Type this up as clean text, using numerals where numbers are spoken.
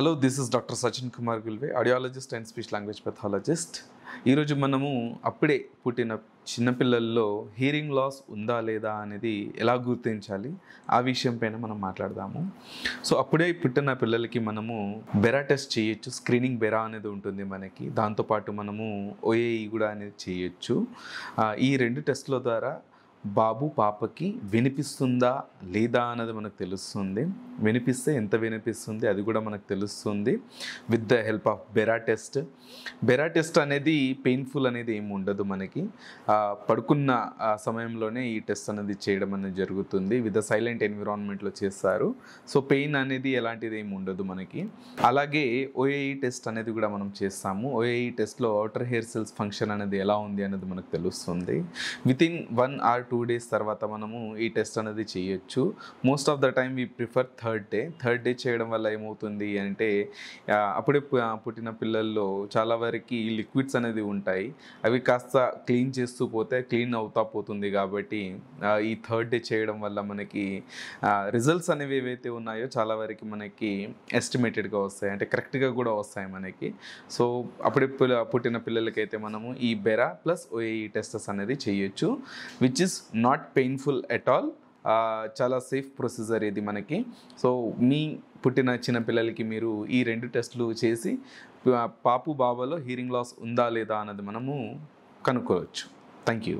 Hello, this is doctor Sachin Kumar Gulve, audiologist and speech language pathologist. ఈరోజు మనము అప్పుడే పుట్టిన చిన్నపిల్లల్లో హీరింగ్ లాస్ ఉందా లేదా అనేది ఎలా గుర్తించాలి ఆ విషయం పైన మనం మాట్లాడదాము. సో అప్పుడే పుట్టిన పిల్లలకి మనము బెరా టెస్ట్ చేయొచ్చు. స్క్రీనింగ్ బెరా అనేది ఉంటుంది మనకి. దాంతోపాటు మనము ఓఏఈ కూడా అనేది చేయొచ్చు. ఈ రెండు టెస్ట్ల ద్వారా బాబు పాపకి వినిపిస్తుందా లేదా అన్నది మనకు తెలుస్తుంది. వినిపిస్తే ఎంత వినిపిస్తుంది అది కూడా మనకు తెలుస్తుంది with the help of బెరా test. బెరా test అనేది పెయిన్ఫుల్ అనేది ఏమి ఉండదు. మనకి పడుకున్న సమయంలోనే ఈ టెస్ట్ అనేది చేయడం అనేది జరుగుతుంది. విత్ ద సైలెంట్ ఎన్విరాన్మెంట్లో చేస్తారు. సో పెయిన్ అనేది ఎలాంటిది ఏమి ఉండదు మనకి. అలాగే ఓఏఈ టెస్ట్ అనేది కూడా మనం చేస్తాము. ఓఏఈ టెస్ట్లో అవుటర్ హెయిర్ సెల్స్ ఫంక్షన్ అనేది ఎలా ఉంది అనేది మనకు తెలుస్తుంది. వితిన్ 1 or 2 days తర్వాత మనము ఈ టెస్ట్ అనేది చేయొచ్చు. Most of the time we prefer third day చేయడం వల్ల ఏమవుతుంది అంటే అప్పుడే పుట్టిన పిల్లల్లో చాలా వరకు లిక్విడ్స్ అనేది ఉంటాయి. అవి కాస్త క్లీన్ చేస్తూ పోతే క్లీన్ అవుతా పోతుంది. కాబట్టి ఈ థర్డ్ డే చేయడం వల్ల మనకి రిజల్ట్స్ అనేవి ఏవైతే ఉన్నాయో చాలా వరకు మనకి ఎస్టిమేటెడ్గా వస్తాయి, అంటే కరెక్ట్గా కూడా వస్తాయి మనకి. సో అప్పుడే పుట్టిన పిల్లలకైతే మనము ఈ బెరా ప్లస్ ఓఏఈ టెస్టెస్ అనేది చేయొచ్చు, which is not painful at all. చాలా సేఫ్ ప్రొసీజర్ ఇది మనకి. సో మీ పుట్టిన చిన్నపిల్లలకి మీరు ఈ 2 టెస్టులు చేసి పాపు బాబాలో హీరింగ్ లాస్ ఉందా లేదా అన్నది మనము కనుక్కోవచ్చు. Thank you.